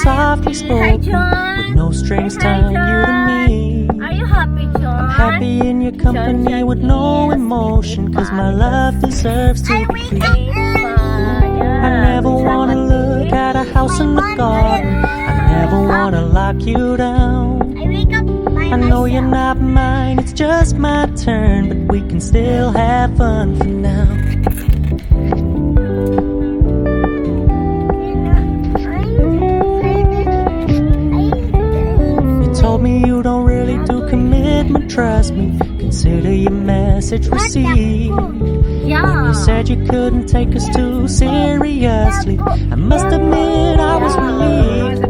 softly spoken, with no strings tying you to me. Are you happy, John? I'm happy in your company with no emotion, cause my love deserves to be free. I never wanna look at a house in the garden, I never wanna lock you down. I know you're not mine, it's just my turn, but we can still have fun for now. You told me you don't really do commitment, trust me, consider your message received. When you said you couldn't take us too seriously, I must admit I was relieved.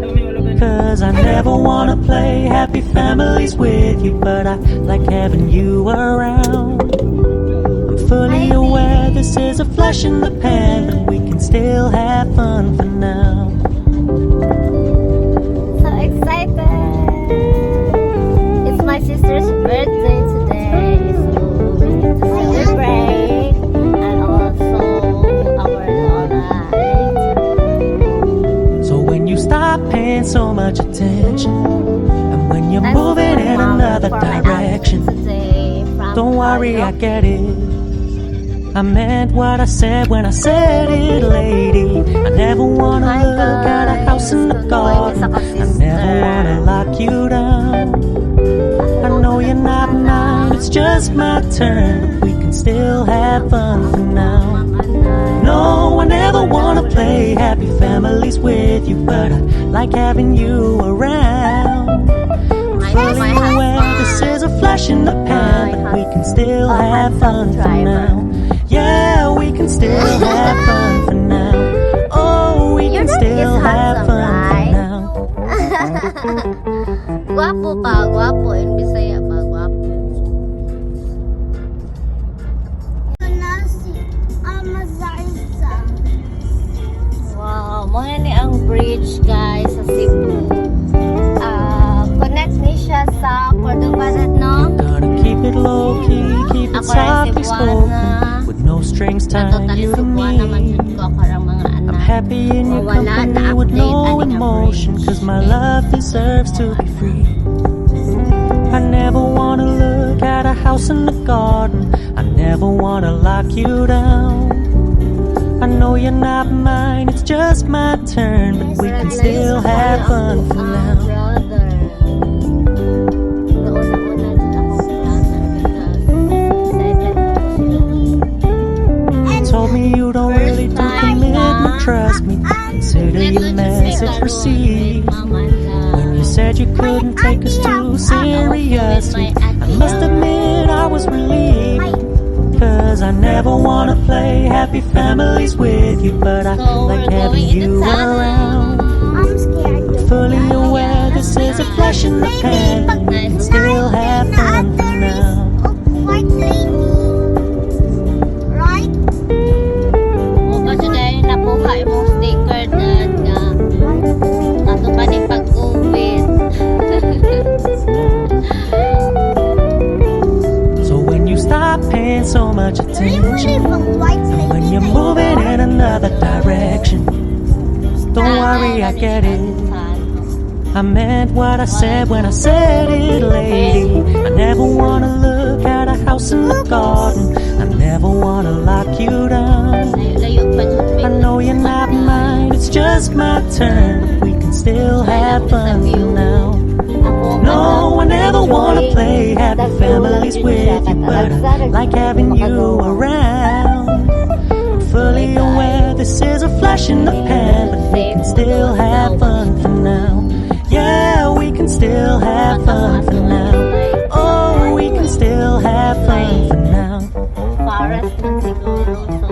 Cause I never wanna play happy families with you, but I like having you around. I'm fully aware this is a flash in the pan, but we can still have fun for now. So excited! It's my sister's birthday today, so we need to celebrate, and also our Lola. So when you stop paying so much attention, and when you're moving in another direction, don't worry, I get it. I meant what I said when I said it, lady. I never wanna look at a house in the garden, I never wanna lock you down. I know you're not mine, it's just my turn, but we can still have fun for now. No, I never wanna play happy families with you, but I like having you around. I'm fully aware this is a flash in the pan, but we can still have fun for now. Yeah, we can still have fun for now. Oh, we can still have fun for now. Guwapo ka, guwapo. In Bisaya ba, guwapo. Wow, mo ni ang bridge, guys, sa Cebu. Connect ni siya sa Cordobarat, no? Gotta keep it low key, keep it softly spoken, with no strings tying you to me. I'm happy in your company with no emotion, cause my love deserves to be free. I never wanna look at a house in the garden, I never wanna lock you down. I know you're not mine, it's just my turn, but we can still have fun for now. You told me you don't really do commitment, trust me, consider your message received. When you said you couldn't take us too seriously, I must admit I was relieved. Cause I never wanna play happy families with you, but I like having you around. I'm fully aware this is a flash in the pan, but we can still have fun for now. Paying so much attention, and when you're moving in another direction, don't worry, I get it. I meant what I said when I said it, lady. I never wanna look at a house in the garden, I never wanna lock you down. I know you're not mine, it's just my turn, but we can still have fun for now. No, I never wanna play happy families with you, but I like having you around. I'm fully aware this is a flash in the pan, but we can still have fun for now. Yeah, we can still have fun for now. Oh, we can still have fun for now. Forest man siguro, so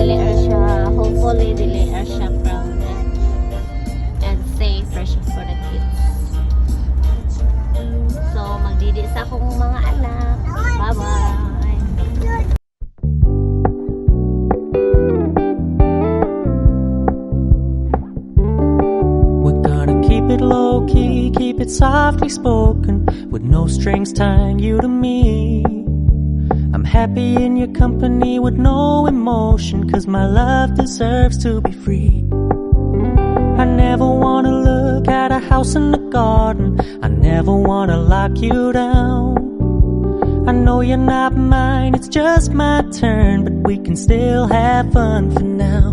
dili siya, hopefully dili siya crowded and safe for the kids. So, magdidi sa akong mga anak. Bye-bye! We're gonna keep it low-key, keep it softly spoken, with no strings tying you to me. I'm happy in your company with no emotion, cause my love deserves to be free. I never wanna look at a house in the garden. I never wanna lock you down. I know you're not mine, it's just my turn, but we can still have fun for now.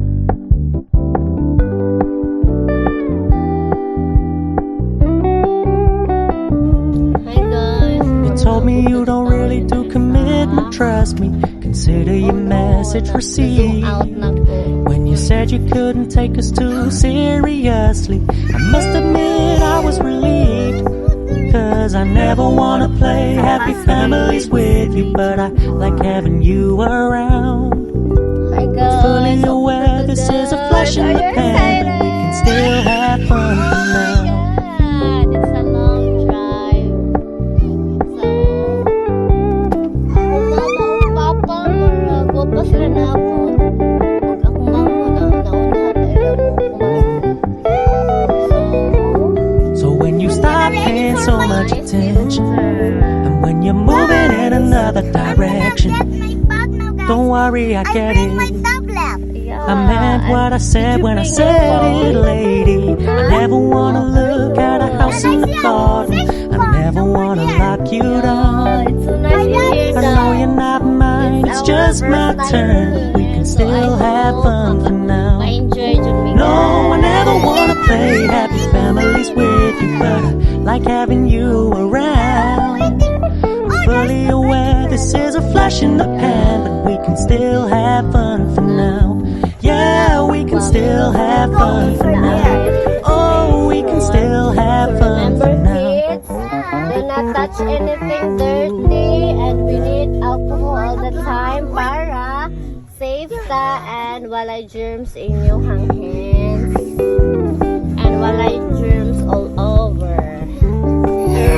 Hi guys. You told me you don't really do commitment, trust me. Consider your message received. Out na po. When you said you couldn't take us too seriously, I must admit I was relieved. Cause I never wanna play happy families with you, but I like having you around. Hi guys. Fully aware this is a flash in the pan, but we can still have fun for now. God, it's a long drive. So, Papa, maragwa pa sila na ako. Pag ako nga muna, naunahan na ilan mo kumain. So when you stop paying so much attention, and when you're moving in another direction, don't worry, I get it. I meant what I said when I said it, lady. I never wanna look at a house in the garden. I never wanna lock you down. It's so nice to hear I know you're not mine, it's just my turn, but we can still have fun for now. Ma-enjoy dyan mi No, I never wanna play happy families with you, but I like having you around. I'm fully aware this is a flash in the pan, but we can still have fun for now. Yeah, we can still have fun for now. Oh, we can still have fun for Remember now. kids, do not touch anything dirty, and we need alcohol all the time para safe ta and walay germs in your hands and walay germs all over.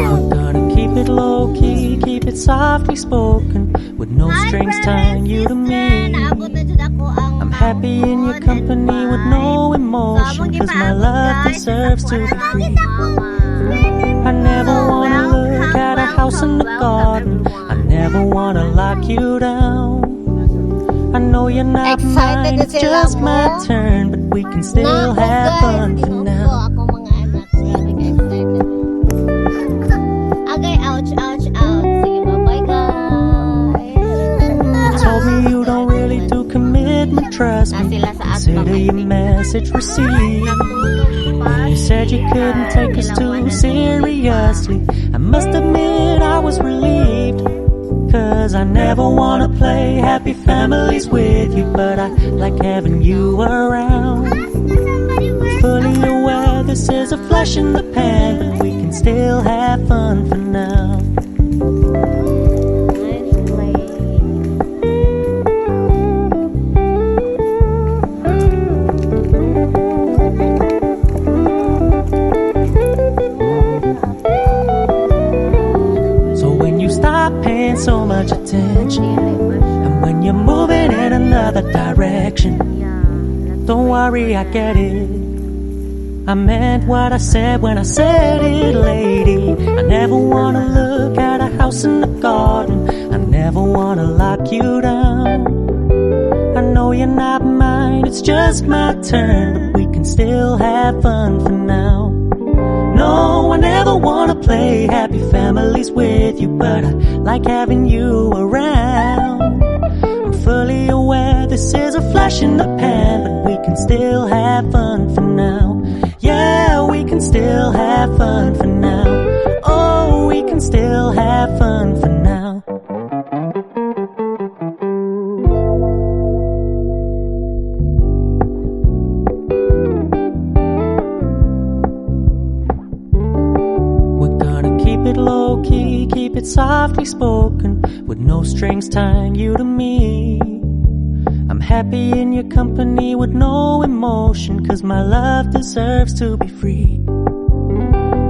We're gonna keep it low key, keep it softly spoken, with no strings tying you to me. Naabot na dyan ako ang I'm happy in your company with no emotion, cause my love deserves to be free. I never wanna look at a house in the garden. I never wanna lock you down. I know you're not Excited mine, it's sila just mo? my turn, but we can still have fun for now. Ako mga anak, grabe ka excited. Agay, ouch, ouch, ouch. Sige, bye-bye guys. Told me you don't really do commitment, trust me. Sila sa at Consider your message received. When you said you couldn't take us too seriously, I must admit I was relieved. Cause I never wanna play happy families with you, but I like having you around. Fully aware this is a flash in the pan, but we can still have fun for now. Nice play. So when you stop paying so much attention, and when you're moving in another direction, don't worry, I get it. I meant what I said when I said it, lady. I never wanna look at a house in the garden. I never wanna lock you down. I know you're not mine, it's just my turn, but we can still have fun for now. No, I never wanna play happy families with you, but I like having you around. I'm fully aware this is a flash in the pan, but we can still have fun for now. Yeah, we can still have fun for now. Oh, we can still have fun for now. We're gonna keep it low key, keep it softly spoken, with no strings tying you to me. I'm happy in your company with no emotion, cause my love deserves to be free.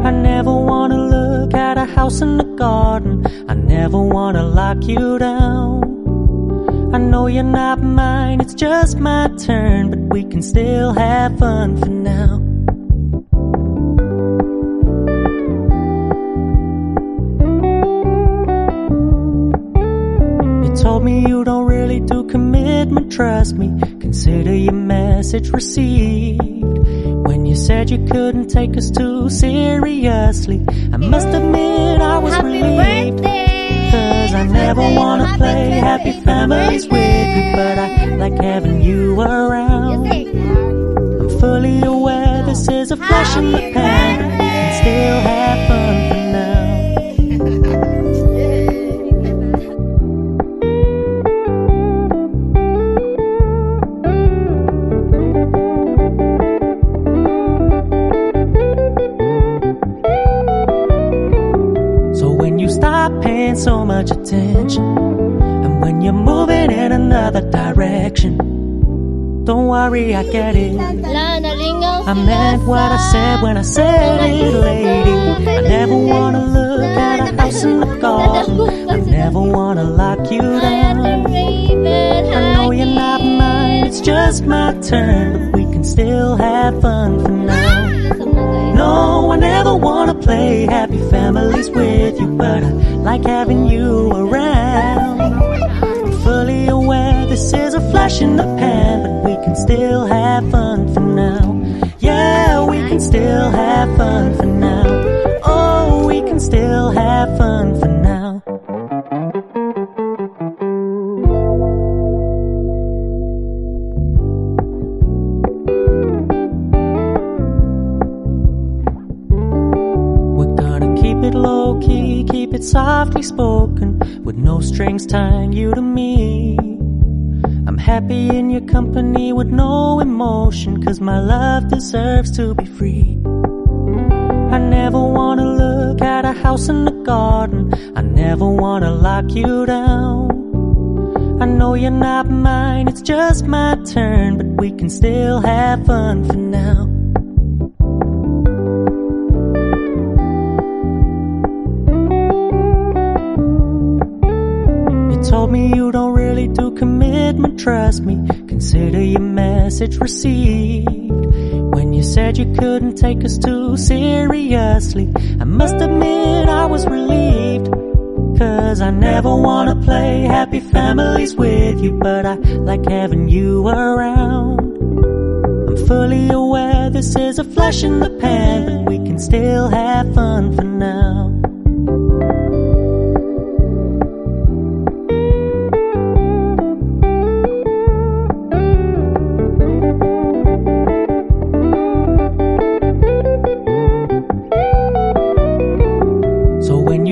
I never wanna look at a house in the garden. I never wanna lock you down. I know you're not mine, it's just my turn, but we can still have fun for now. You told me you don't really do commitment, trust me. Consider your message received. When you said you couldn't take us too seriously, I must admit I was relieved. Cause I never wanna play happy families with you, but I like having you around. I'm fully aware this is a flash in the pan, but we can still have fun for now. So when you stop paying so much attention, and when you're moving in another direction, don't worry, I get it. I meant what I said when I said it, lady. I never wanna look at a house in the garden. I never wanna lock you down. I know you're not mine, it's just my turn, but we can still have fun for now. No, I never wanna play happy families with you, but I like having you around. I'm fully aware this is a flash in the pan, but we can still have fun for now. Yeah, we can still have fun for now. Oh, we can still have fun for now. We're gonna keep it low-key, keep it softly spoken, with no strings tying you to me. I'm happy in your company with no emotion, cause my love deserves to be free. I never wanna look at a house in the garden. I never wanna lock you down. I know you're not mine, it's just my turn, but we can still have fun for now. Told me you don't really do commitment, trust me. Consider your message received. When you said you couldn't take us too seriously, I must admit I was relieved. Cause I never wanna play happy families with you, but I like having you around. I'm fully aware this is a flash in the pan, but we can still have fun for now.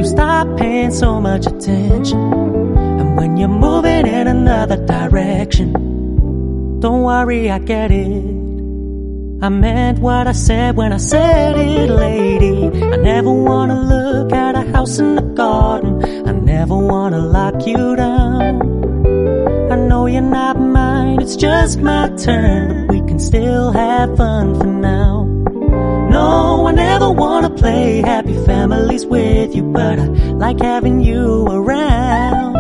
Stop paying so much attention, and when you're moving in another direction, don't worry, I get it. I meant what I said when I said it, lady. I never wanna look at a house in the garden. I never wanna lock you down. I know you're not mine, it's just my turn, but we can still have fun for now. No, I never wanna play happy families with you, but I like having you around.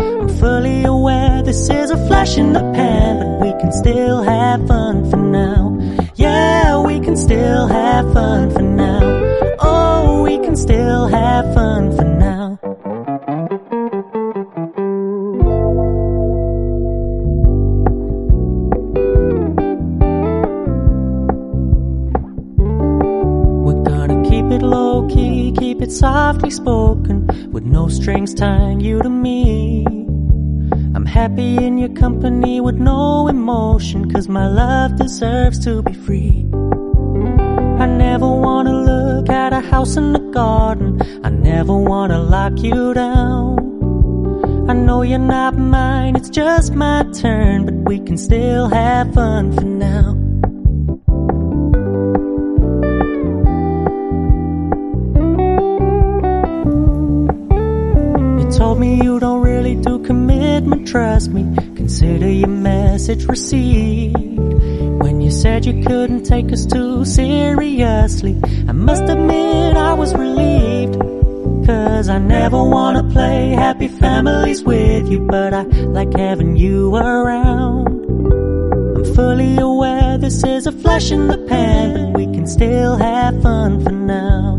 I'm fully aware this is a flash in the pan, but we can still have fun for now. Yeah, we can still have fun for now. Oh, we can still have fun for now. Low-key, keep it softly spoken, with no strings tying you to me. I'm happy in your company with no emotion, cause my love deserves to be free. I never wanna look at a house in the garden. I never wanna lock you down. I know you're not mine, it's just my turn, but we can still have fun for now. Told me you don't really do commitment, trust me. Consider your message received. When you said you couldn't take us too seriously, I must admit I was relieved. Cause I never wanna play happy families with you, but I like having you around. I'm fully aware this is a flash in the pan, but we can still have fun for now.